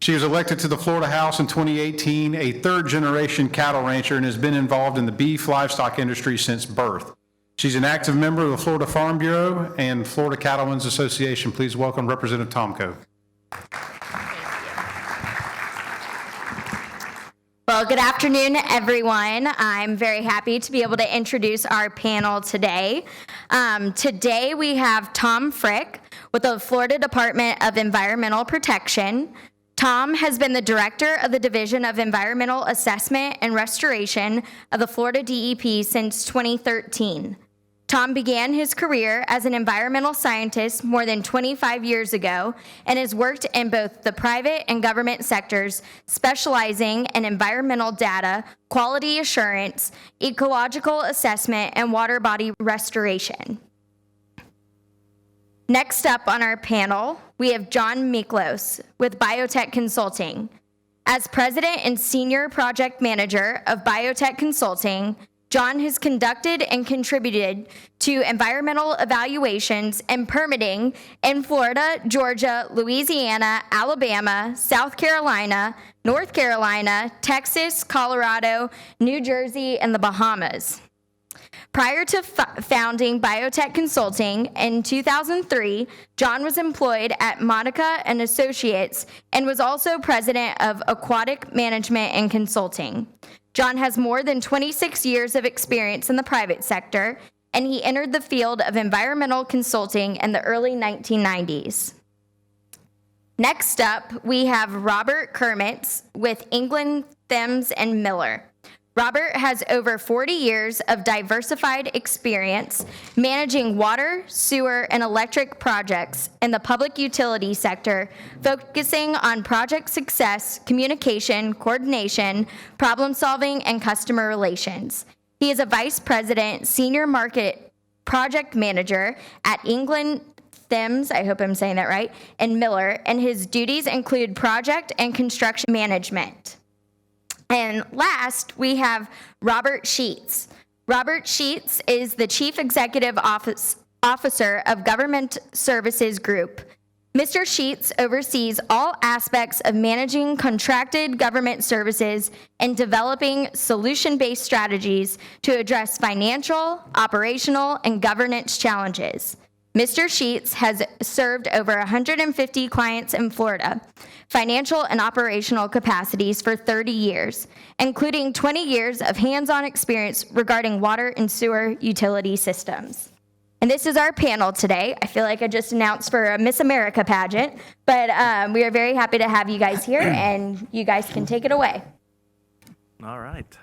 She was elected to the Florida House in 2018, a third-generation cattle rancher, and has been involved in the beef livestock industry since birth. She's an active member of the Florida Farm Bureau and Florida Cattlemen's Association. Please welcome Representative Tomko. Well, good afternoon, everyone. I'm very happy to be able to introduce our panel today. Today we have Tom Frick with the Florida Department of Environmental Protection. Tom has been the director of the Division of Environmental Assessment and Restoration of the Florida DEP since 2013. Tom began his career as an environmental scientist more than 25 years ago and has worked in both the private and government sectors, specializing in environmental data, quality assurance, ecological assessment, and water body restoration. Next up on our panel, we have John Miklos with Biotech Consulting. As president and senior project manager of Biotech Consulting, John has conducted and contributed to environmental evaluations and permitting in Florida, Georgia, Louisiana, Alabama, South Carolina, North Carolina, Texas, Colorado, New Jersey, and the Bahamas. Prior to founding Biotech Consulting in 2003, John was employed at Monica and Associates and was also president of Aquatic Management and Consulting. John has more than 26 years of experience in the private sector, and he entered the field of environmental consulting in the early 1990s. Next up, we have Robert Kermitz with England, Thames, and Miller. Robert has over 40 years of diversified experience managing water, sewer, and electric projects in the public utility sector, focusing on project success, communication, coordination, problem solving, and customer relations. He is a vice president, senior market project manager at England, Thames, I hope I'm saying that right, and Miller, and his duties include project and construction management. And last, we have Robert Sheets. Robert Sheets is the Chief Executive Officer of Government Services Group. Mr. Sheets oversees all aspects of managing contracted government services and developing solution-based strategies to address financial, operational, and governance challenges. Mr. Sheets has served over 150 clients in Florida, financial and operational capacities for 30 years, including 20 years of hands-on experience regarding water and sewer utility systems. And this is our panel today. I feel like I just announced for a Miss America pageant, but we are very happy to have you guys here, and you guys can take it away. All right.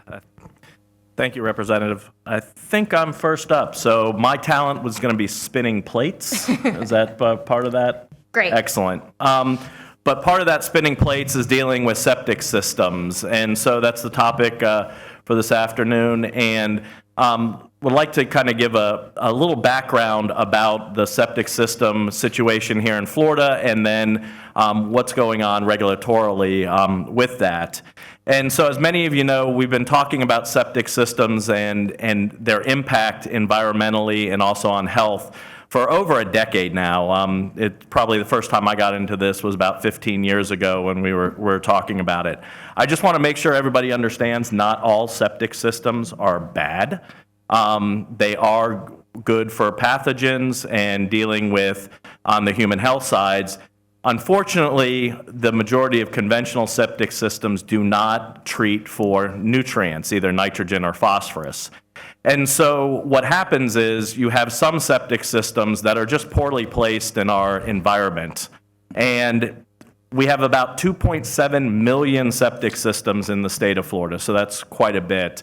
Thank you, Representative. I think I'm first up. So my talent was going to be spinning plates. Is that part of that? Great. Excellent. But part of that spinning plates is dealing with septic systems. And so that's the topic for this afternoon. And would like to kind of give a little background about the septic system situation here in Florida, and then what's going on regulatorily with that. And so as many of you know, we've been talking about septic systems and their impact environmentally and also on health for over a decade now. Probably the first time I got into this was about 15 years ago when we were talking about it. I just want to make sure everybody understands not all septic systems are bad. They are good for pathogens and dealing with on the human health sides. Unfortunately, the majority of conventional septic systems do not treat for nutrients, either nitrogen or phosphorus. And so what happens is you have some septic systems that are just poorly placed in our environment. And we have about 2.7 million septic systems in the state of Florida, so that's quite a bit.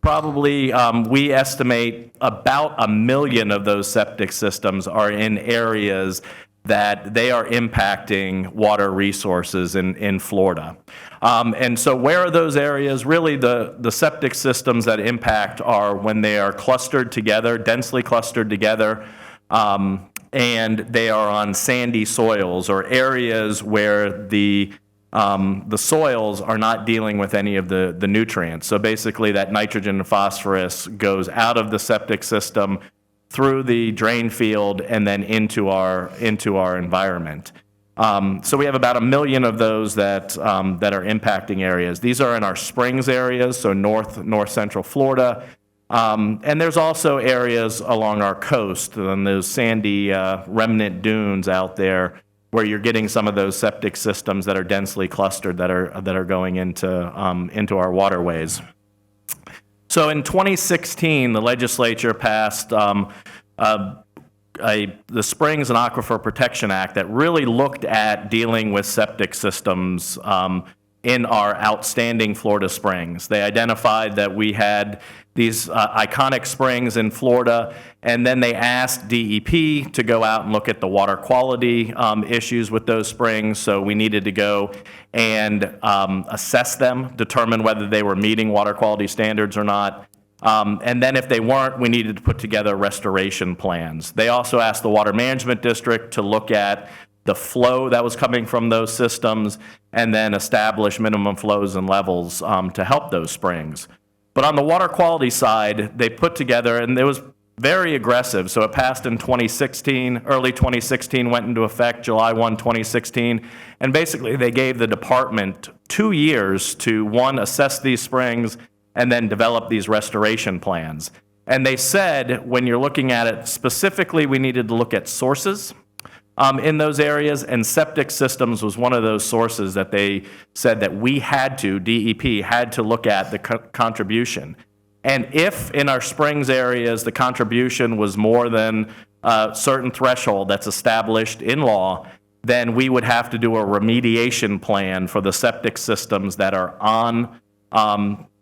Probably, we estimate about 1 million of those septic systems are in areas that they are impacting water resources in Florida. And so where are those areas? Really, the septic systems that impact are when they are clustered together, densely clustered together, and they are on sandy soils or areas where the soils are not dealing with any of the nutrients. So basically that nitrogen and phosphorus goes out of the septic system through the drain field and then into our environment. So we have about 1 million of those that are impacting areas. These are in our springs areas, so north central Florida. And there's also areas along our coast and those sandy remnant dunes out there where you're getting some of those septic systems that are densely clustered that are going into our waterways. So in 2016, the legislature passed the Springs and Aquifer Protection Act that really looked at dealing with septic systems in our outstanding Florida springs. They identified that we had these iconic springs in Florida, and then they asked DEP to go out and look at the water quality issues with those springs. So we needed to go and assess them, determine whether they were meeting water quality standards or not. And then if they weren't, we needed to put together restoration plans. They also asked the Water Management District to look at the flow that was coming from those systems and then establish minimum flows and levels to help those springs. But on the water quality side, they put together, and it was very aggressive. So it passed in 2016, early 2016, went into effect July 1, 2016. And basically they gave the department 2 years to, one, assess these springs and then develop these restoration plans. And they said, when you're looking at it specifically, we needed to look at sources in those areas, and septic systems was one of those sources that they said that we had to, DEP had to look at the contribution. And if in our springs areas the contribution was more than a certain threshold that's established in law, then we would have to do a remediation plan for the septic systems that are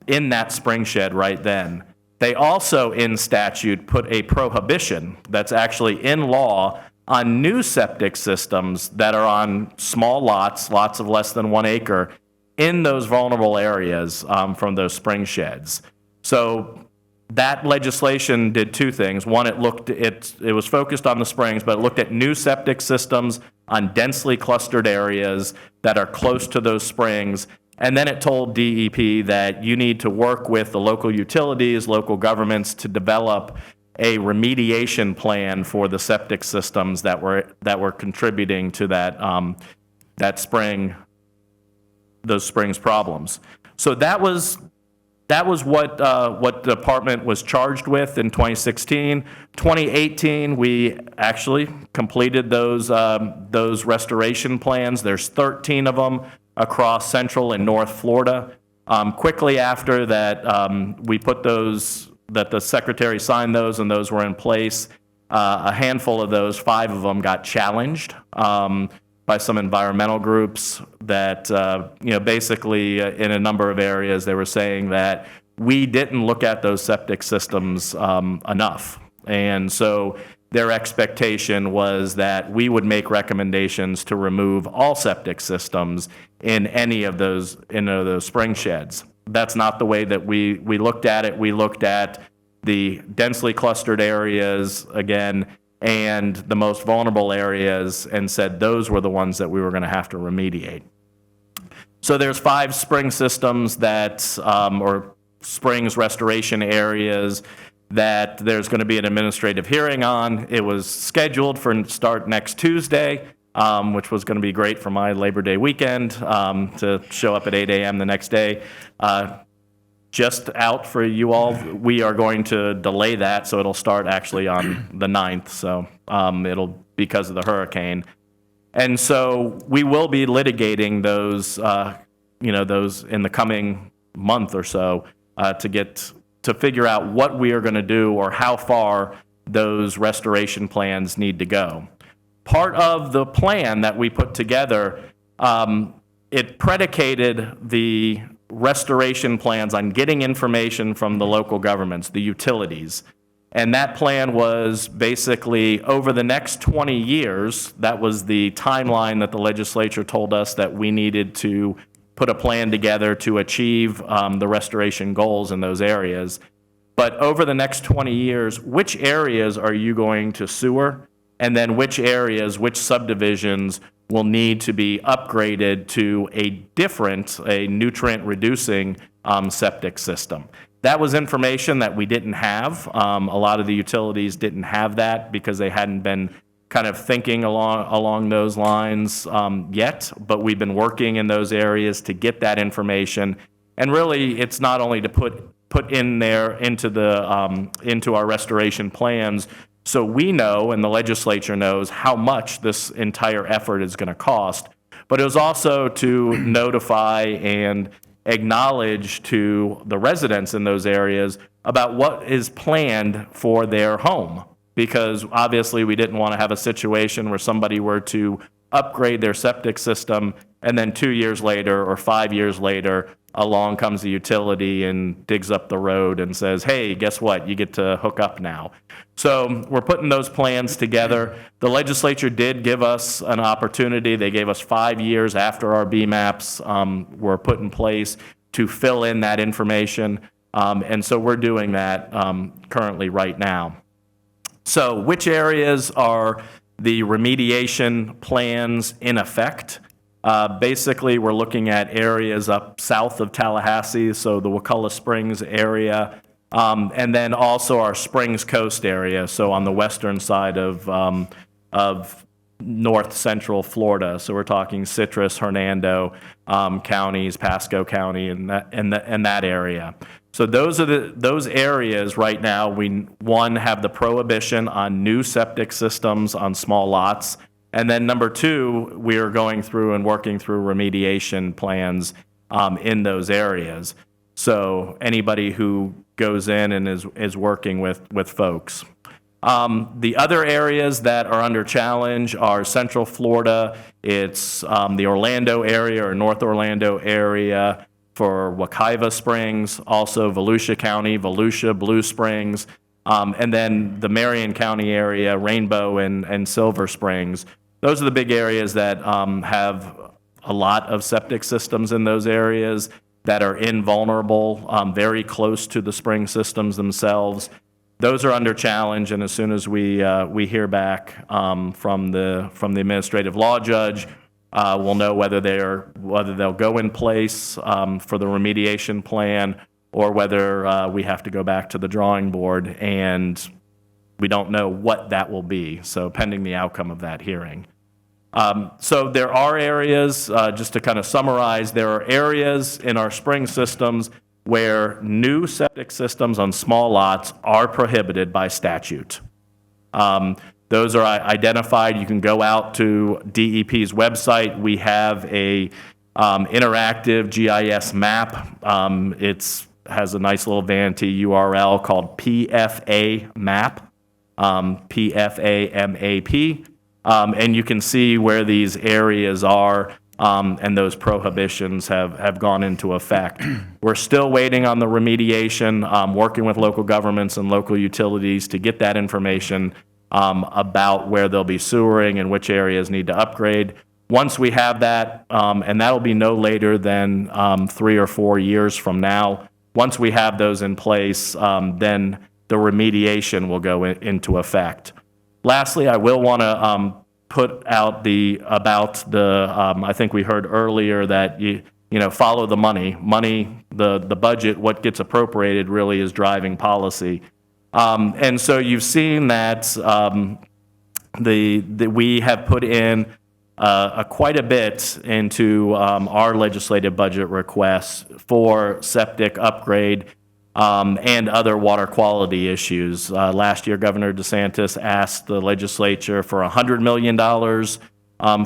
in that spring shed right then. They also, in statute, put a prohibition that's actually in law on new septic systems that are on small lots of less than 1 acre, in those vulnerable areas from those spring sheds. So that legislation did 2 things. One, it was focused on the springs, but it looked at new septic systems on densely clustered areas that are close to those springs. And then it told DEP that you need to work with the local utilities, local governments to develop a remediation plan for the septic systems that were contributing to those springs problems. So that was what the department was charged with in 2016. 2018, we actually completed those restoration plans. There's 13 of them across Central and North Florida. Quickly after that, we put that the secretary signed those and those were in place. A handful of those, 5 of them, got challenged by some environmental groups that, basically in a number of areas, they were saying that we didn't look at those septic systems enough. And so their expectation was that we would make recommendations to remove all septic systems in any of those spring sheds. That's not the way that we looked at it. We looked at the densely clustered areas, again, and the most vulnerable areas, and said those were the ones that we were going to have to remediate. So there's 5 spring systems or springs restoration areas that there's going to be an administrative hearing on. It was scheduled for start next Tuesday, which was going to be great for my Labor Day weekend, to show up at 8 a.m. the next day. Just out for you all, we are going to delay that, so it'll start actually on the 9th, so it'll because of the hurricane. And so we will be litigating those, those in the coming month or so to figure out what we are going to do or how far those restoration plans need to go. Part of the plan that we put together, it predicated the restoration plans on getting information from the local governments, the utilities. And that plan was basically over the next 20 years, that was the timeline that the legislature told us that we needed to put a plan together to achieve the restoration goals in those areas. But over the next 20 years, which areas are you going to sewer? And then which subdivisions will need to be upgraded to a nutrient-reducing septic system. That was information that we didn't have. A lot of the utilities didn't have that because they hadn't been kind of thinking along those lines yet, but we've been working in those areas to get that information. And really, it's not only to put in there into our restoration plans, so we know and the legislature knows how much this entire effort is going to cost, but it was also to notify and acknowledge to the residents in those areas about what is planned for their home. Because obviously we didn't want to have a situation where somebody were to upgrade their septic system and then 2 years later or 5 years later, along comes the utility and digs up the road and says, hey, guess what? You get to hook up now. So we're putting those plans together. The legislature did give us an opportunity. They gave us 5 years after our BMAPs were put in place to fill in that information. And so we're doing that currently right now. So which areas are the remediation plans in effect? Basically, we're looking at areas up south of Tallahassee, so the Wakulla Springs area, and then also our Springs Coast area, so on the western side of north central Florida. So we're talking Citrus, Hernando counties, Pasco County, and that area. So those areas right now, we have the prohibition on new septic systems on small lots. And then number two, we are going through and working through remediation plans in those areas. So anybody who goes in and is working with folks. The other areas that are under challenge are Central Florida. It's the Orlando area or North Orlando area for Wekiva Springs, also Volusia County, Volusia, Blue Springs, and then the Marion County area, Rainbow and Silver Springs. Those are the big areas that have a lot of septic systems in those areas that are invulnerable, very close to the spring systems themselves. Those are under challenge, and as soon as we hear back from the administrative law judge, we'll know whether they'll go in place for the remediation plan or whether we have to go back to the drawing board, and we don't know what that will be, so pending the outcome of that hearing. So there are areas, just to kind of summarize, there are areas in our spring systems where new septic systems on small lots are prohibited by statute. Those are identified. You can go out to DEP's website. We have a interactive GIS map. It has a nice little vanity URL called PFA Map, PFAMAP, and you can see where these areas are, and those prohibitions have gone into effect. We're still waiting on the remediation, working with local governments and local utilities to get that information about where they'll be sewering and which areas need to upgrade. Once we have that, and that'll be no later than 3 or 4 years from now, once we have those in place, then the remediation will go into effect. Lastly, I will want to put out I think we heard earlier that you follow the money. The budget, what gets appropriated really is driving policy. And so you've seen that we have put in quite a bit into our legislative budget requests for septic upgrade and other water quality issues. Last year, Governor DeSantis asked the legislature for $100 million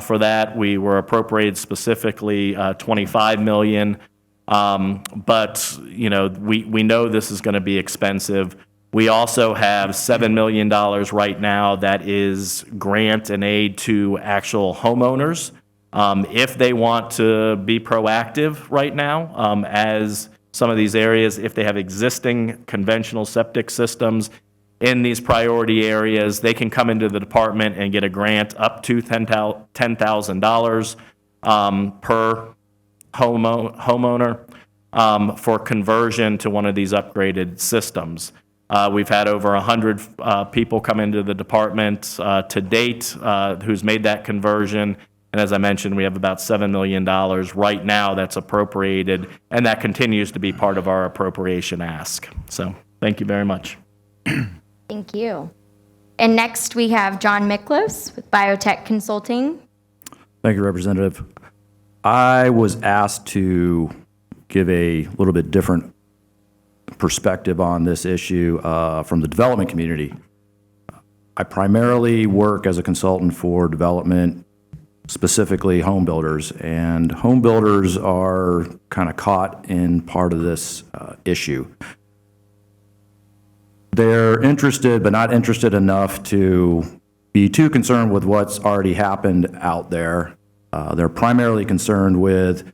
for that. We were appropriated specifically $25 million. But we know this is going to be expensive. We also have $7 million right now that is grant and aid to actual homeowners if they want to be proactive right now, as some of these areas, if they have existing conventional septic systems in these priority areas, they can come into the department and get a grant up to $10,000 per homeowner for conversion to one of these upgraded systems. We've had over 100 people come into the department to date who's made that conversion. And as I mentioned, we have about $7 million right now that's appropriated, and that continues to be part of our appropriation ask. So thank you very much. Thank you. And next we have John Miklos with Biotech Consulting. Thank you, Representative. I was asked to give a little bit different perspective on this issue from the development community. I primarily work as a consultant for development, specifically home builders, and home builders are kind of caught in part of this issue. They're interested, but not interested enough to be too concerned with what's already happened out there. They're primarily concerned with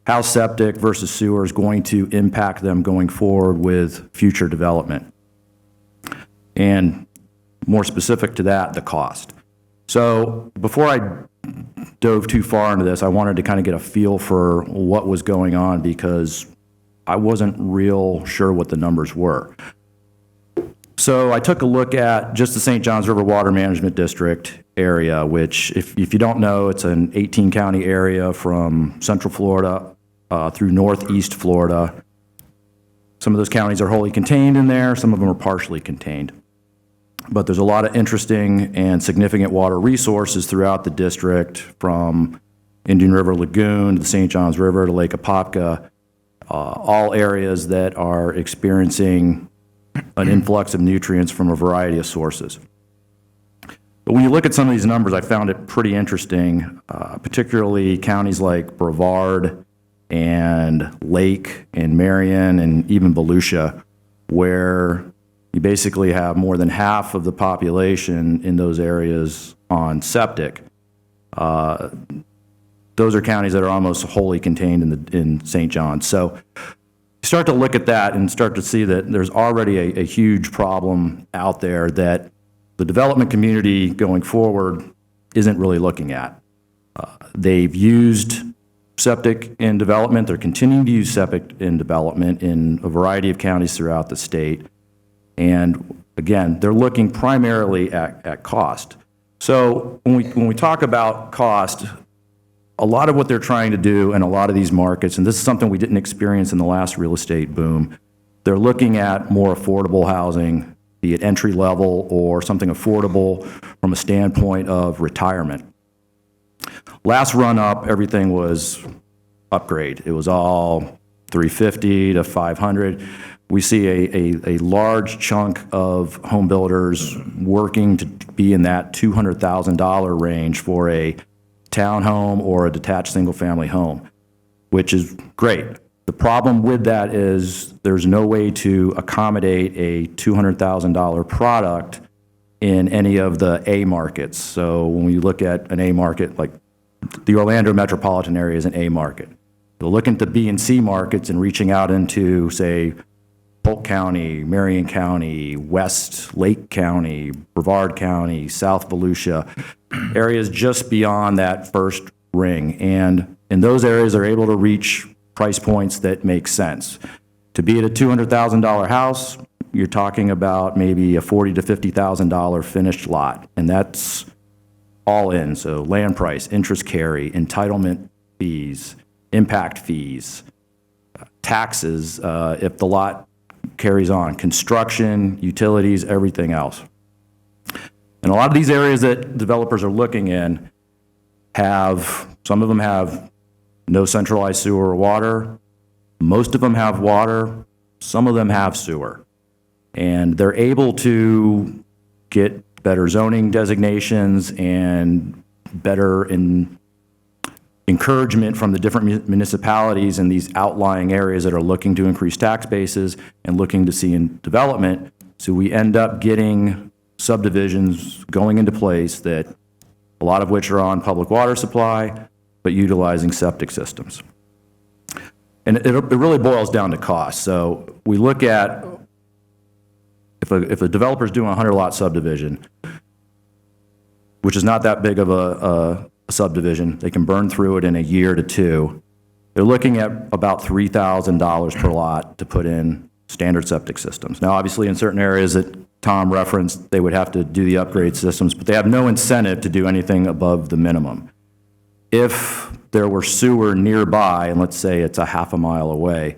how septic versus sewer is going to impact them going forward with future development. And more specific to that, the cost. So before I dove too far into this, I wanted to kind of get a feel for what was going on because I wasn't real sure what the numbers were. So I took a look at just the St. Johns River Water Management District area, which if you don't know, it's an 18-county area from Central Florida through Northeast Florida. Some of those counties are wholly contained in there, some of them are partially contained. But there's a lot of interesting and significant water resources throughout the district, from Indian River Lagoon to the St. Johns River to Lake Apopka, all areas that are experiencing an influx of nutrients from a variety of sources. But when you look at some of these numbers, I found it pretty interesting, particularly counties like Brevard and Lake and Marion and even Volusia, where you basically have more than half of the population in those areas on septic. Those are counties that are almost wholly contained in St. John. So you start to look at that and start to see that there's already a huge problem out there that the development community going forward isn't really looking at. They've used septic in development. They're continuing to use septic in development in a variety of counties throughout the state. And again, they're looking primarily at cost. So when we talk about cost, a lot of what they're trying to do in a lot of these markets, and this is something we didn't experience in the last real estate boom, they're looking at more affordable housing, be it entry level or something affordable from a standpoint of retirement. Last run up, everything was upgrade. It was all 350 to 500. We see a large chunk of home builders working to be in that $200,000 range for a townhome or a detached single-family home, which is great. The problem with that is there's no way to accommodate a $200,000 product in any of the A markets. So when we look at an A market, like the Orlando metropolitan area is an A market. So looking at the B and C markets and reaching out into, say, Polk County, Marion County, West Lake County, Brevard County, South Volusia, areas just beyond that first ring. And in those areas, they're able to reach price points that make sense. To be at a $200,000 house, you're talking about maybe a $40,000 to $50,000 finished lot, and that's all in. So land price, interest carry, entitlement fees, impact fees, taxes if the lot carries on, construction, utilities, everything else. And a lot of these areas that developers are looking in some of them have no centralized sewer or water. Most of them have water. Some of them have sewer. And they're able to get better zoning designations and better encouragement from the different municipalities in these outlying areas that are looking to increase tax bases and looking to see in development. So we end up getting subdivisions going into place that a lot of which are on public water supply, but utilizing septic systems. And it really boils down to cost. So we look at if a developer's doing a 100-lot subdivision, which is not that big of a subdivision, they can burn through it in a year to two. They're looking at about $3,000 per lot to put in standard septic systems. Now, obviously, in certain areas that Tom referenced, they would have to do the upgrade systems, but they have no incentive to do anything above the minimum. If there were sewer nearby, and let's say it's a half a mile away,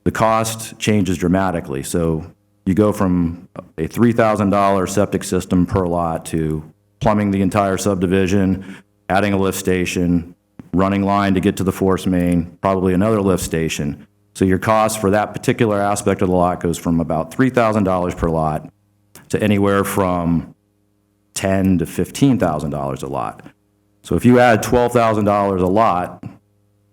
the cost changes dramatically. So you go from a $3,000 septic system per lot to plumbing the entire subdivision, adding a lift station, running line to get to the force main, probably another lift station. So your cost for that particular aspect of the lot goes from about $3,000 per lot to anywhere from $10,000 to $15,000 a lot. So if you add $12,000 a lot,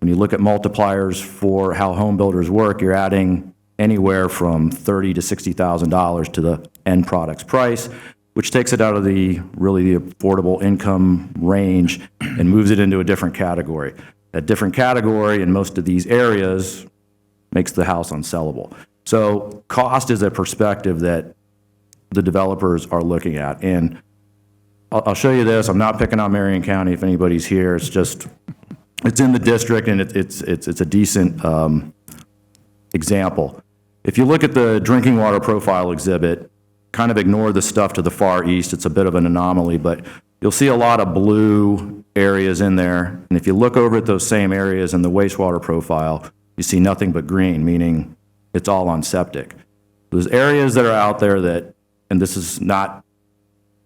when you look at multipliers for how home builders work, you're adding anywhere from $30,000 to $60,000 to the end product's price, which takes it out of the affordable income range and moves it into a different category. That different category in most of these areas makes the house unsellable. So cost is a perspective that the developers are looking at. And I'll show you this. I'm not picking on Marion County if anybody's here. It's just, it's in the district, and it's a decent example. If you look at the drinking water profile exhibit, kind of ignore the stuff to the far east. It's a bit of an anomaly, but you'll see a lot of blue areas in there. And if you look over at those same areas in the wastewater profile, you see nothing but green, meaning it's all on septic. There's areas that are out there that, and this is not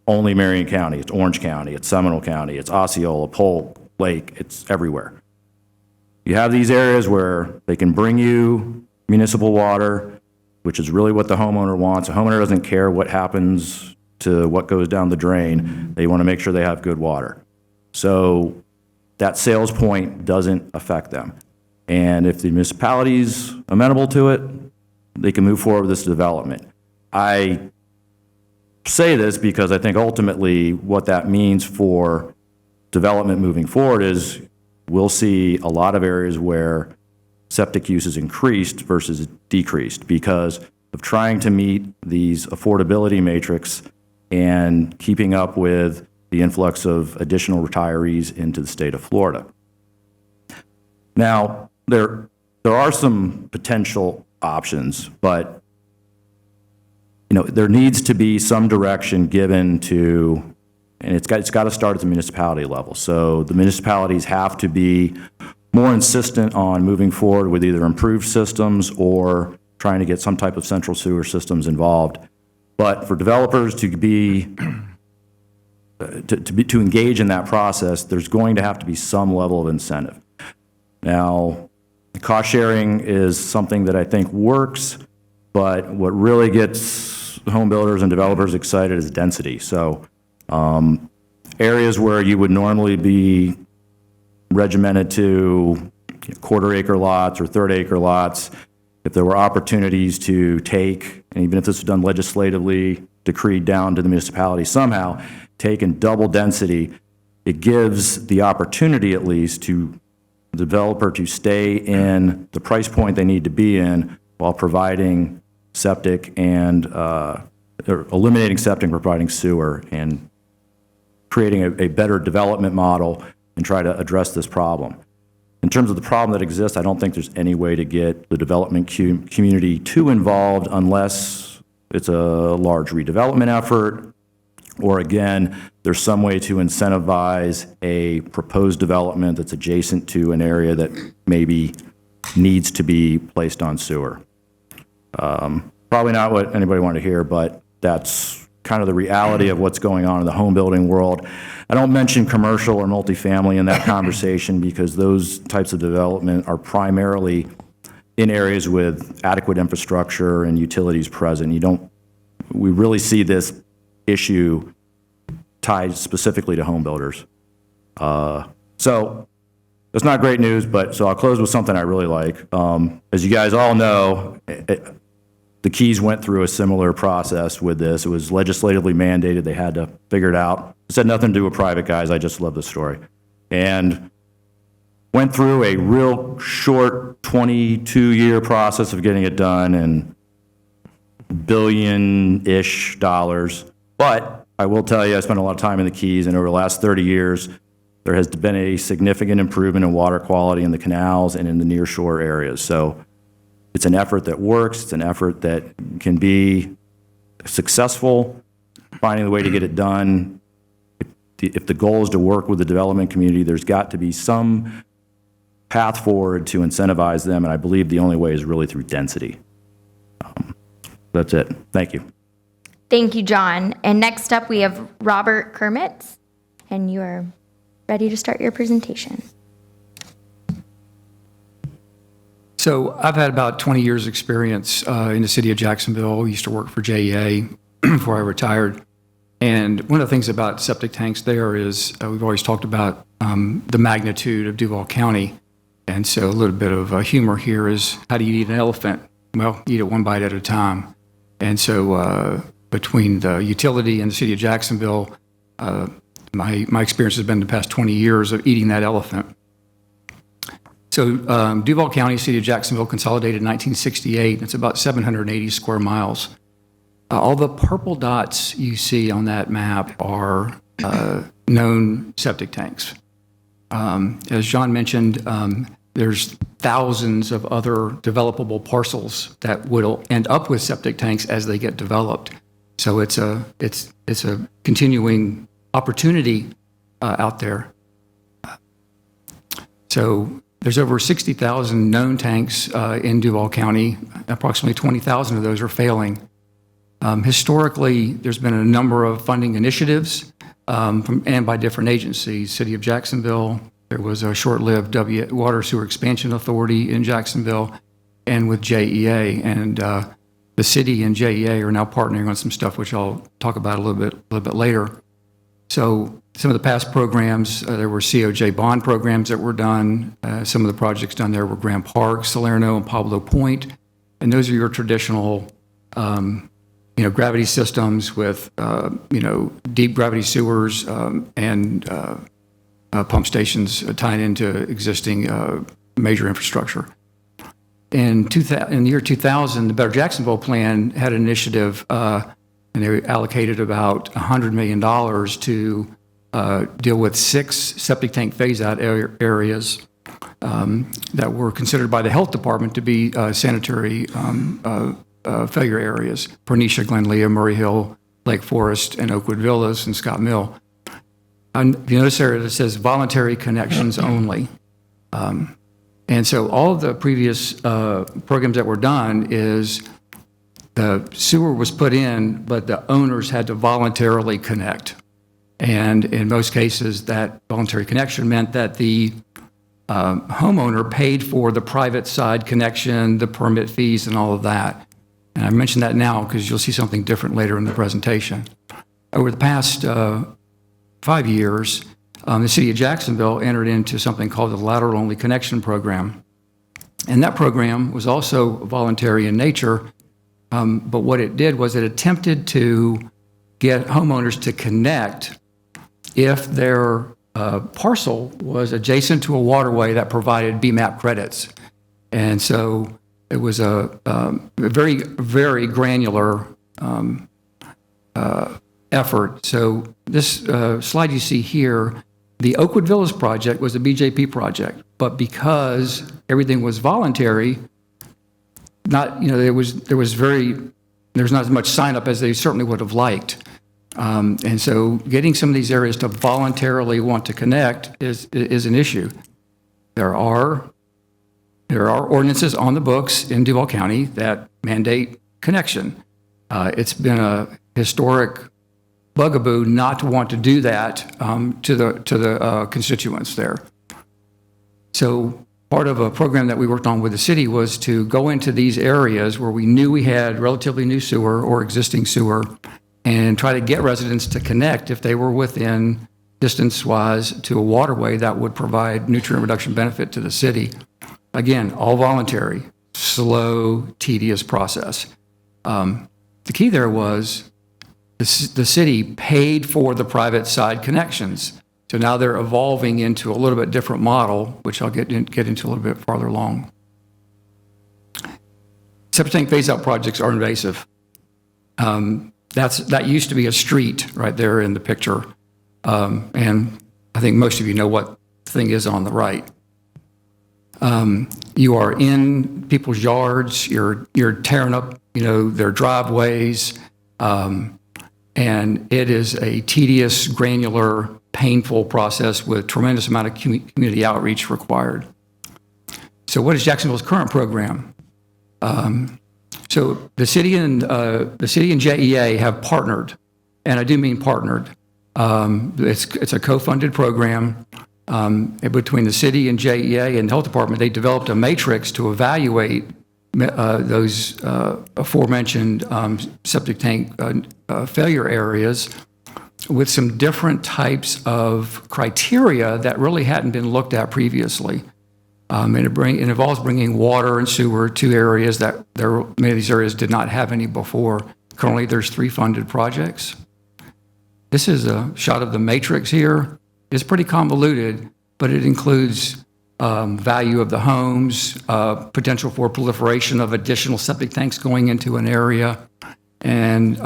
only Marion County, it's Orange County, it's Seminole County, it's Osceola, Polk, Lake, it's everywhere. You have these areas where they can bring you municipal water, which is really what the homeowner wants. A homeowner doesn't care what happens to what goes down the drain. They want to make sure they have good water. So that sales point doesn't affect them. And if the municipality's amenable to it, they can move forward with this development. I say this because I think ultimately what that means for development moving forward is we'll see a lot of areas where septic use is increased versus decreased because of trying to meet these affordability matrix and keeping up with the influx of additional retirees into the state of Florida. Now, there are some potential options, but there needs to be some direction given to, and it's got to start at the municipality level. So the municipalities have to be more insistent on moving forward with either improved systems or trying to get some type of central sewer systems involved. But for developers to engage in that process, there's going to have to be some level of incentive. Now, cost sharing is something that I think works, but what really gets home builders and developers excited is density. So areas where you would normally be regimented to quarter-acre lots or third-acre lots, if there were opportunities to take, and even if this was done legislatively, decreed down to the municipality somehow, take and double density, it gives the opportunity at least to the developer to stay in the price point they need to be in while providing septic and or eliminating septic and providing sewer and creating a better development model and try to address this problem. In terms of the problem that exists, I don't think there's any way to get the development community too involved unless it's a large redevelopment effort, or again, there's some way to incentivize a proposed development that's adjacent to an area that maybe needs to be placed on sewer. Probably not what anybody wanted to hear, but that's kind of the reality of what's going on in the home building world. I don't mention commercial or multifamily in that conversation because those types of development are primarily in areas with adequate infrastructure and utilities present. We really see this issue tied specifically to home builders. So it's not great news, but so I'll close with something I really like. As you guys all know, the Keys went through a similar process with this. It was legislatively mandated. They had to figure it out. It had nothing to do with private guys. I just love the story. And went through a real short 22-year process of getting it done and billion-ish dollars. But I will tell you, I spent a lot of time in the Keys, and over the last 30 years, there has been a significant improvement in water quality in the canals and in the nearshore areas. So it's an effort that works. It's an effort that can be successful, finding the way to get it done. If the goal is to work with the development community, there's got to be some path forward to incentivize them, and I believe the only way is really through density. That's it. Thank you. Thank you, John. And next up, we have Robert Kermitz, and you are ready to start your presentation. So I've had about 20 years' experience in the city of Jacksonville. I used to work for JEA before I retired. And one of the things about septic tanks there is we've always talked about the magnitude of Duval County. And so a little bit of humor here is, how do you eat an elephant? Well, eat it one bite at a time. And so between the utility and the city of Jacksonville, my experience has been the past 20 years of eating that elephant. So Duval County, city of Jacksonville, consolidated in 1968. It's about 780 square miles. All the purple dots you see on that map are known septic tanks. As John mentioned, there's thousands of other developable parcels that will end up with septic tanks as they get developed. So it's a continuing opportunity out there. So there's over 60,000 known tanks in Duval County. Approximately 20,000 of those are failing. Historically, there's been a number of funding initiatives and by different agencies. City of Jacksonville, there was a short-lived Water Sewer Expansion Authority in Jacksonville, and with JEA. And the city and JEA are now partnering on some stuff, which I'll talk about a little bit later. So some of the past programs, there were COJ bond programs that were done. Some of the projects done there were Grand Park, Salerno, and Pablo Point. And those are your traditional, gravity systems with, deep gravity sewers and pump stations tying into existing major infrastructure. In the year 2000, the Better Jacksonville Plan had an initiative, and they allocated about $100 million to deal with 6 septic tank phase-out areas that were considered by the health department to be sanitary failure areas: Pernicia, Glenlea, Murray Hill, Lake Forest, and Oakwood Villas, and Scott Mill. And you notice there that says voluntary connections only. And so all of the previous programs that were done is the sewer was put in, but the owners had to voluntarily connect. And in most cases, that voluntary connection meant that the homeowner paid for the private side connection, the permit fees, and all of that. And I mention that now because you'll see something different later in the presentation. Over the past 5 years, the city of Jacksonville entered into something called the Lateral Only Connection Program. And that program was also voluntary in nature, but what it did was it attempted to get homeowners to connect if their parcel was adjacent to a waterway that provided BMAP credits. And so it was a very, very granular effort. So this slide you see here, the Oakwood Villas project was a BJP project, but because everything was voluntary, there was not as much sign up as they certainly would have liked. And so getting some of these areas to voluntarily want to connect is an issue. There are ordinances on the books in Duval County that mandate connection. It's been a historic bugaboo not to want to do that to the constituents there. So part of a program that we worked on with the city was to go into these areas where we knew we had relatively new sewer or existing sewer and try to get residents to connect if they were within distance-wise to a waterway that would provide nutrient reduction benefit to the city. Again, all voluntary, slow, tedious process. The key there was the city paid for the private side connections. So now they're evolving into a little bit different model, which I'll get into a little bit farther along. Septic tank phase-out projects are invasive. That used to be a street right there in the picture. And I think most of you know what the thing is on the right. You are in people's yards, you're tearing up, their driveways, and it is a tedious, granular, painful process with tremendous amount of community outreach required. So what is Jacksonville's current program? So the city and JEA have partnered, and I do mean partnered. It's a co-funded program between the city and JEA and the health department. They developed a matrix to evaluate those aforementioned septic tank failure areas with some different types of criteria that really hadn't been looked at previously. And it involves bringing water and sewer to areas that many of these areas did not have any before. Currently, there's 3 funded projects. This is a shot of the matrix here. It's pretty convoluted, but it includes value of the homes, potential for proliferation of additional septic tanks going into an area. And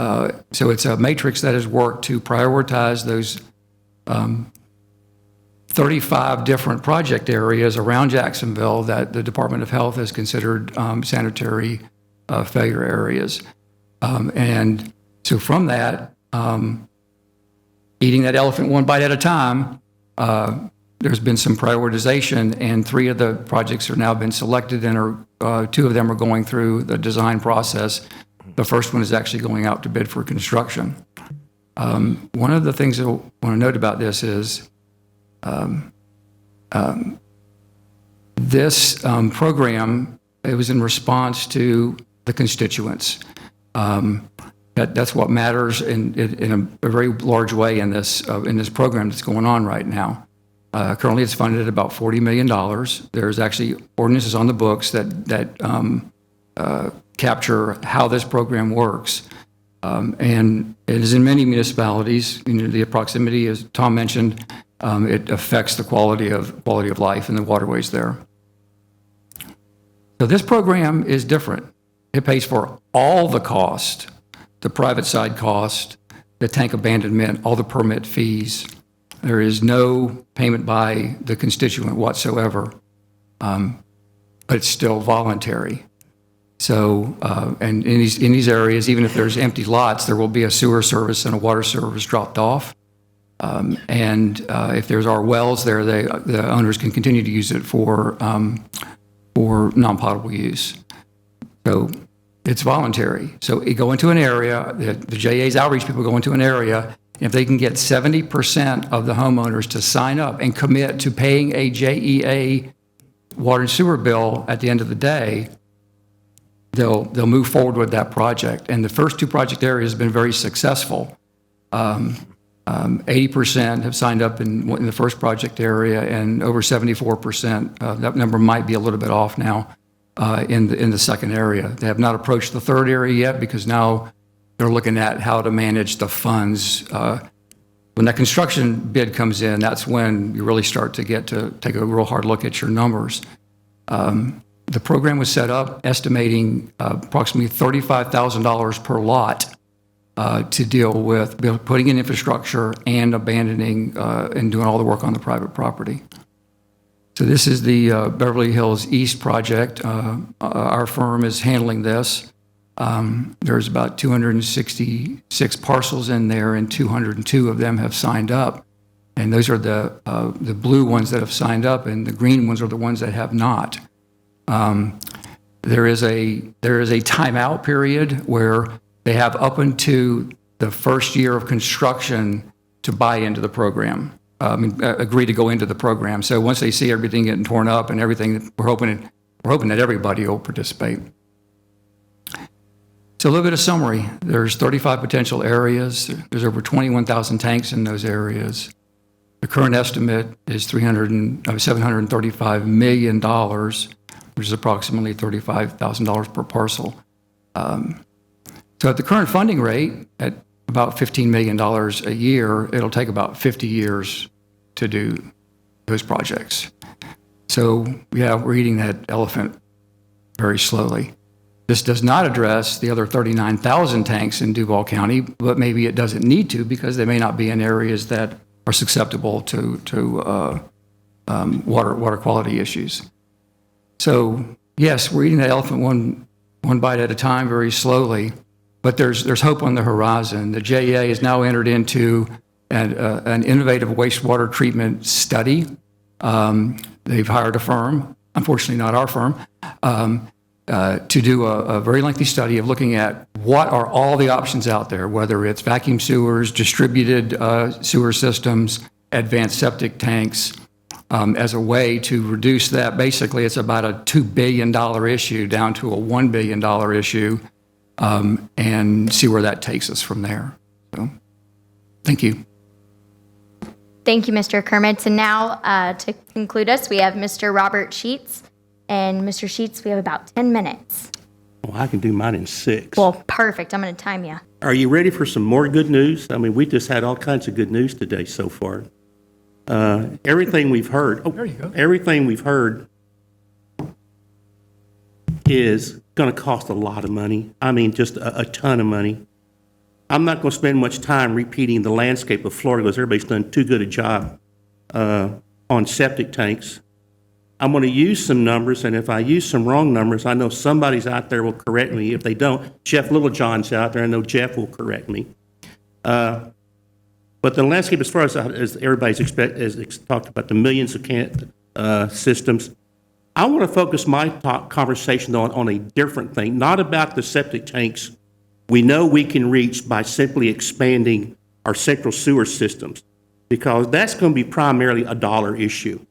so it's a matrix that has worked to prioritize those 35 different project areas around Jacksonville that the Department of Health has considered sanitary failure areas. And so from that, eating that elephant one bite at a time, there's been some prioritization, and 3 of the projects are now been selected, and 2 of them are going through the design process. The first one is actually going out to bid for construction. One of the things I want to note about this is this program, it was in response to the constituents. That's what matters in a very large way in this program that's going on right now. Currently, it's funded at about $40 million. There's actually ordinances on the books that capture how this program works. And it is in many municipalities. The proximity, as Tom mentioned, it affects the quality of life in the waterways there. So this program is different. It pays for all the cost, the private side cost, the tank abandonment, all the permit fees. There is no payment by the constituent whatsoever, but it's still voluntary. So, and in these areas, even if there's empty lots, there will be a sewer service and a water service dropped off. And if there's our wells there, the owners can continue to use it for non-potable use. So it's voluntary. So you go into an area, the JA's outreach people go into an area, if they can get 70% of the homeowners to sign up and commit to paying a JEA water and sewer bill at the end of the day, they'll move forward with that project. And the first 2 project areas have been very successful. 80% have signed up in the first project area, and over 74%, that number might be a little bit off now, in the second area. They have not approached the third area yet because now they're looking at how to manage the funds. When that construction bid comes in, that's when you really start to get to take a real hard look at your numbers. The program was set up estimating approximately $35,000 per lot to deal with putting in infrastructure and abandoning and doing all the work on the private property. So this is the Beverly Hills East project. Our firm is handling this. There's about 266 parcels in there, and 202 of them have signed up. And those are the blue ones that have signed up, and the green ones are the ones that have not. There is a timeout period where they have up until the first year of construction to buy into the program, agree to go into the program. So once they see everything getting torn up and everything, we're hoping that everybody will participate. So a little bit of summary. There's 35 potential areas. There's over 21,000 tanks in those areas. The current estimate is $735 million, which is approximately $35,000 per parcel. So at the current funding rate, at about $15 million a year, it'll take about 50 years to do those projects. So yeah, we're eating that elephant very slowly. This does not address the other 39,000 tanks in Duval County, but maybe it doesn't need to because they may not be in areas that are susceptible to water quality issues. So yes, we're eating that elephant one bite at a time, very slowly. But there's hope on the horizon. The JEA has now entered into an innovative wastewater treatment study. They've hired a firm, unfortunately not our firm, to do a very lengthy study of looking at what are all the options out there, whether it's vacuum sewers, distributed sewer systems, advanced septic tanks, as a way to reduce that. Basically, it's about a $2 billion issue down to a $1 billion issue, and see where that takes us from there. So, thank you. Thank you, Mr. Kermit. And now, to conclude us, we have Mr. Robert Sheets. And Mr. Sheets, we have about 10 minutes. Well, I can do mine in 6. Well, perfect. I'm going to time you. Are you ready for some more good news? I mean, we just had all kinds of good news today so far. Everything we've heard, everything we've heard is going to cost a lot of money. I mean, just a ton of money. I'm not going to spend much time repeating the landscape of Florida because everybody's done too good a job on septic tanks. I'm going to use some numbers, and if I use some wrong numbers, I know somebody's out there will correct me. If they don't, Jeff Littlejohn's out there. I know Jeff will correct me. But the landscape, as far as everybody's talked about, the millions of systems, I want to focus my conversation on a different thing, not about the septic tanks we know we can reach by simply expanding our central sewer systems, because that's going to be primarily a dollar issue.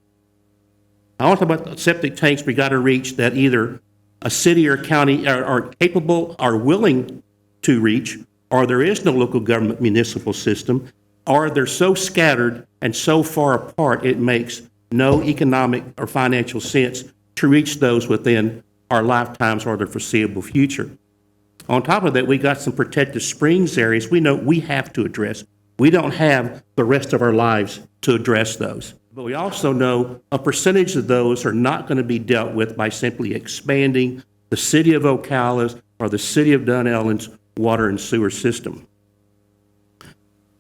I want to talk about the septic tanks we got to reach that either a city or county are capable, are willing to reach, or there is no local government municipal system, or they're so scattered and so far apart it makes no economic or financial sense to reach those within our lifetimes or the foreseeable future. On top of that, we got some protected springs areas we know we have to address. We don't have the rest of our lives to address those. But we also know a percentage of those are not going to be dealt with by simply expanding the city of Ocala's or the city of Dunellen's water and sewer system.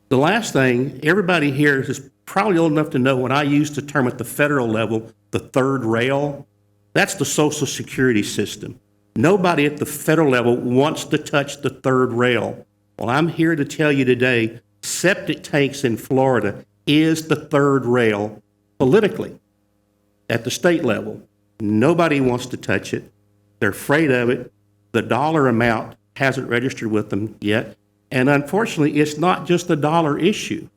The last thing, everybody here is probably old enough to know when I use the term at the federal level, the third rail, that's the Social Security system. Nobody at the federal level wants to touch the third rail. Well, I'm here to tell you today, septic tanks in Florida is the third rail politically at the state level. Nobody wants to touch it. They're afraid of it. The dollar amount hasn't registered with them yet. And unfortunately, it's not just a dollar issue.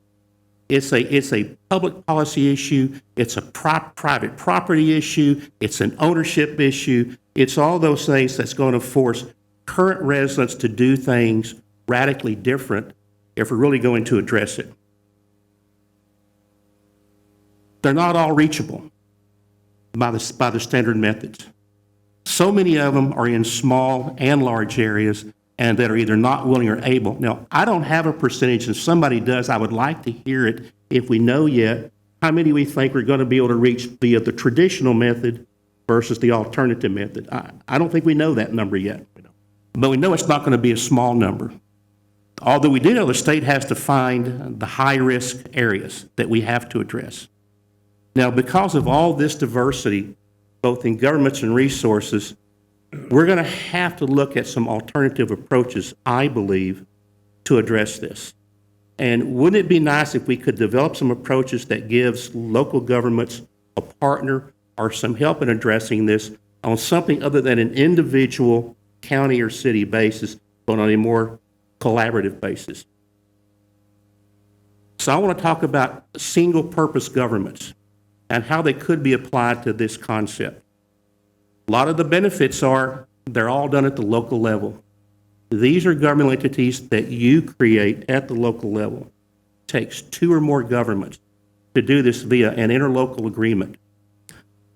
It's a public policy issue. It's a private property issue. It's an ownership issue. It's all those things that's going to force current residents to do things radically different if we're really going to address it. They're not all reachable by the standard methods. So many of them are in small and large areas and that are either not willing or able. Now, I don't have a percentage. If somebody does, I would like to hear it if we know yet how many we think we're going to be able to reach via the traditional method versus the alternative method. I don't think we know that number yet, but we know it's not going to be a small number. Although we do know the state has to find the high-risk areas that we have to address. Now, because of all this diversity, both in governments and resources, we're going to have to look at some alternative approaches, I believe, to address this. And wouldn't it be nice if we could develop some approaches that gives local governments a partner or some help in addressing this on something other than an individual county or city basis, but on a more collaborative basis? So I want to talk about single-purpose governments and how they could be applied to this concept. A lot of the benefits are they're all done at the local level. These are governmental entities that you create at the local level. It takes 2 or more governments to do this via an interlocal agreement.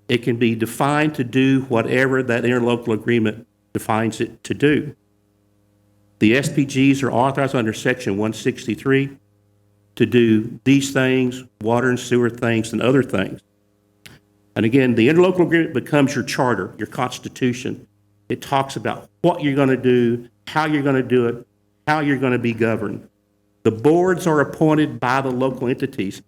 It can be defined to do whatever that interlocal agreement defines it to do. The SPGs are authorized under Section 163 to do these things, water and sewer things, and other things. And again, the interlocal agreement becomes your charter, your constitution. It talks about what you're going to do, how you're going to do it, how you're going to be governed. The boards are appointed by the local entities.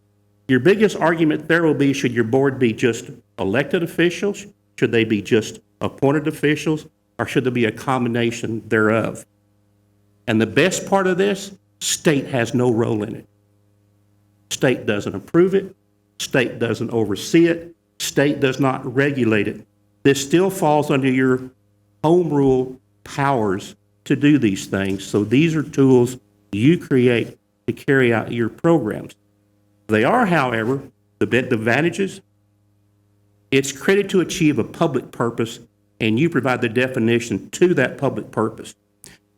Your biggest argument there will be, should your board be just elected officials? Should they be just appointed officials? Or should there be a combination thereof? And the best part of this, state has no role in it. State doesn't approve it. State doesn't oversee it. State does not regulate it. This still falls under your home rule powers to do these things. So these are tools you create to carry out your programs. They are, however, the advantages. It's created to achieve a public purpose, and you provide the definition to that public purpose.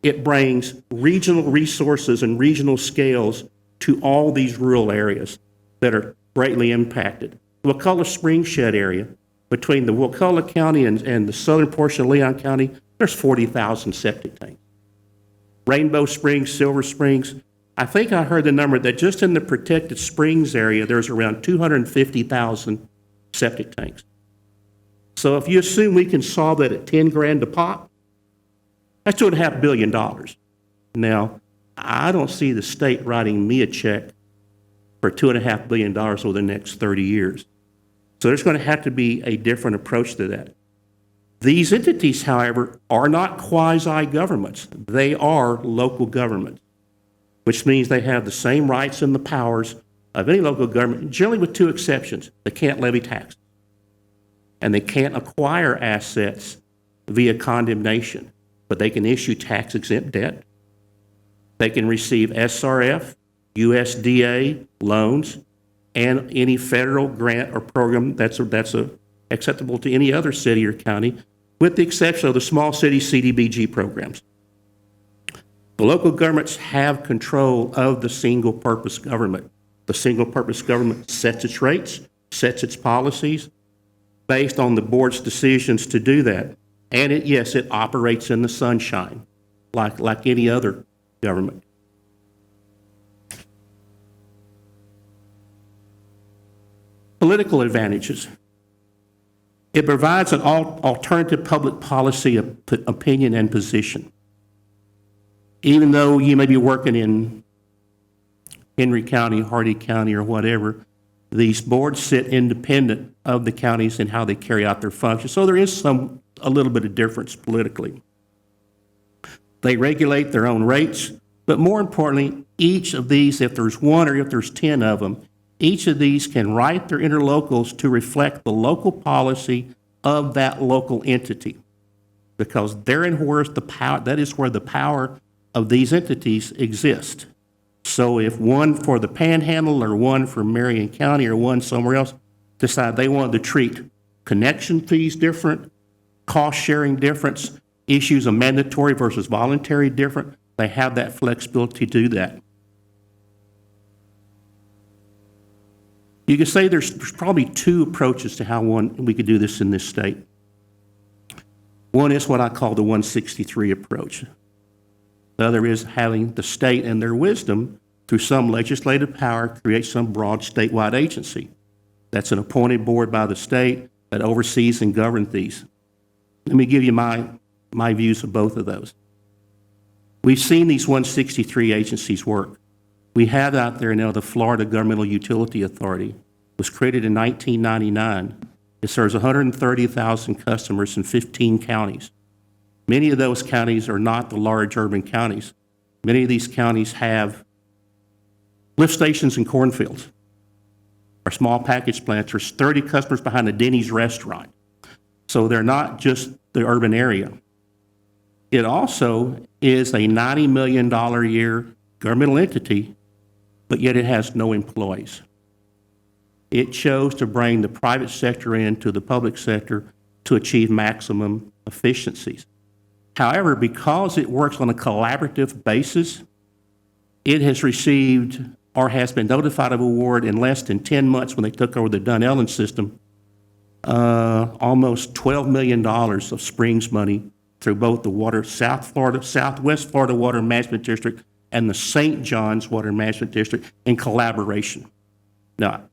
It brings regional resources and regional scales to all these rural areas that are greatly impacted. The Wakulla Spring Shed area, between the Wakulla County and the southern portion of Leon County, there's 40,000 septic tanks. Rainbow Springs, Silver Springs, I think I heard the number that just in the protected springs area, there's around 250,000 septic tanks. So if you assume we can solve that at 10 grand a pop, that's $2.5 billion. Now, I don't see the state writing me a check for $2.5 billion over the next 30 years. So there's going to have to be a different approach to that. These entities, however, are not quasi-governments. They are local governments, which means they have the same rights and the powers of any local government, generally with two exceptions. They can't levy taxes, and they can't acquire assets via condemnation, but they can issue tax-exempt debt. They can receive SRF, USDA loans, and any federal grant or program that's acceptable to any other city or county, with the exception of the small city CDBG programs. The local governments have control of the single-purpose government. The single-purpose government sets its rates, sets its policies, based on the board's decisions to do that. And yes, it operates in the sunshine, like any other government. Political advantages. It provides an alternative public policy opinion and position. Even though you may be working in Henry County, Hardy County, or whatever, these boards sit independent of the counties and how they carry out their functions. So there is a little bit of difference politically. They regulate their own rates, but more importantly, each of these, if there's one or if there's 10 of them, each of these can write their interlocals to reflect the local policy of that local entity, because therein where the power, that is where the power of these entities exist. So if one for the Panhandle or one for Marion County or one somewhere else decide they wanted to treat connection fees different, cost sharing difference, issues of mandatory versus voluntary different, they have that flexibility to do that. You could say there's probably two approaches to how we could do this in this state. One is what I call the 163 approach. The other is having the state and their wisdom through some legislative power create some broad statewide agency. That's an appointed board by the state that oversees and governs these. Let me give you my views of both of those. We've seen these 163 agencies work. We have out there now the Florida Governmental Utility Authority. It was created in 1999. It serves 130,000 customers in 15 counties. Many of those counties are not the large urban counties. Many of these counties have lift stations and cornfields or small package plants. There's 30 customers behind a Denny's restaurant. So they're not just the urban area. It also is a $90 million a year governmental entity, but yet it has no employees. It chose to bring the private sector into the public sector to achieve maximum efficiencies. However, because it works on a collaborative basis, it has received or has been notified of award in less than 10 months when they took over the Dunellen system, almost $12 million of Springs money through both the Southwest Florida Water Management District and the St. John's Water Management District in collaboration. Now,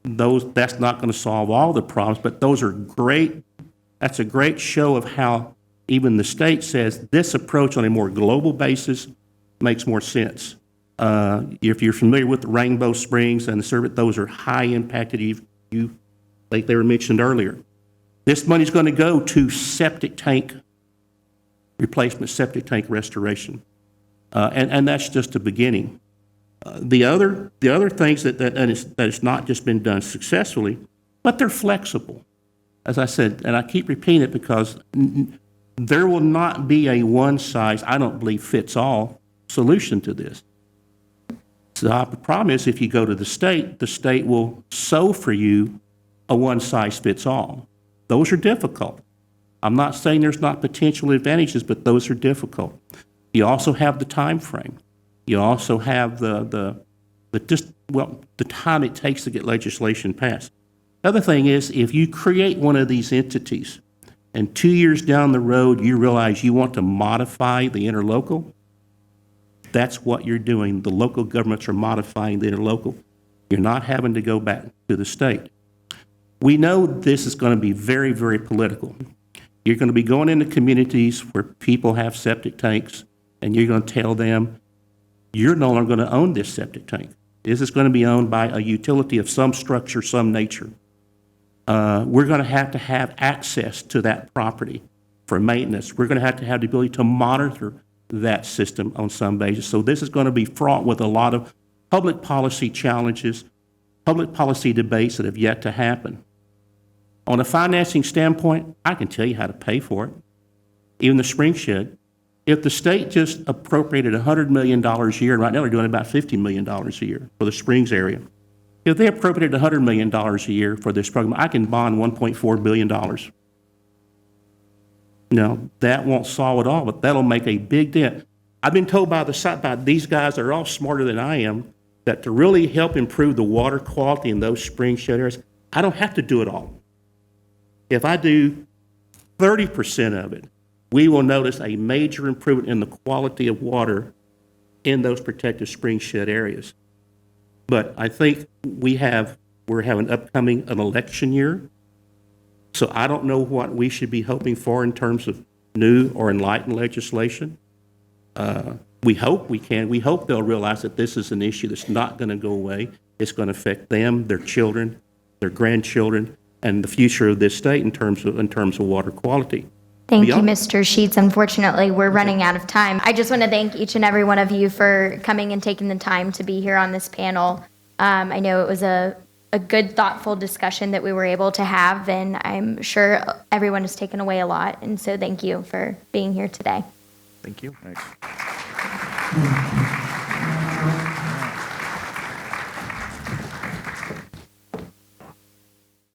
that's not going to solve all the problems, but those are great. That's a great show of how even the state says this approach on a more global basis makes more sense. If you're familiar with the Rainbow Springs and the Service, those are high impacted, like they were mentioned earlier. This money is going to go to septic tank replacement, septic tank restoration. And that's just the beginning. The other things that it's not just been done successfully, but they're flexible. As I said, and I keep repeating it because There will not be a one-size, I don't believe, fits-all solution to this. So the problem is if you go to the state will sew for you a one-size-fits-all. Those are difficult. I'm not saying there's not potential advantages, but those are difficult. You also have the time frame. You also have the time it takes to get legislation passed. The other thing is, if you create one of these entities and 2 years down the road you realize you want to modify the interlocal, that's what you're doing. The local governments are modifying the interlocal. You're not having to go back to the state. We know this is going to be very, very political. You're going to be going into communities where people have septic tanks, and you're going to tell them, you're no longer going to own this septic tank. This is going to be owned by a utility of some structure, some nature. We're going to have access to that property for maintenance. We're going to have the ability to monitor that system on some basis. So this is going to be fraught with a lot of public policy challenges, public policy debates that have yet to happen. On a financing standpoint, I can tell you how to pay for it. Even the spring shed. If the state just appropriated $100 million a year, and right now they're doing about $50 million a year for the Springs area. If they appropriated $100 million a year for this program, I can bond $1.4 billion. Now, that won't solve it all, but that'll make a big dent. I've been told by these guys that are all smarter than I am, that to really help improve the water quality in those spring shed areas, I don't have to do it all. If I do 30% of it, we will notice a major improvement in the quality of water in those protected spring shed areas. But I think we're having upcoming an election year. So I don't know what we should be hoping for in terms of new or enlightened legislation. We hope we can. We hope they'll realize that this is an issue that's not going to go away. It's going to affect them, their children, their grandchildren, and the future of this state in terms of water quality. Thank you, Mr. Sheets. Unfortunately, we're running out of time. I just want to thank each and every one of you for coming and taking the time to be here on this panel. I know it was a good, thoughtful discussion that we were able to have, and I'm sure everyone has taken away a lot. And so thank you for being here today. Thank you.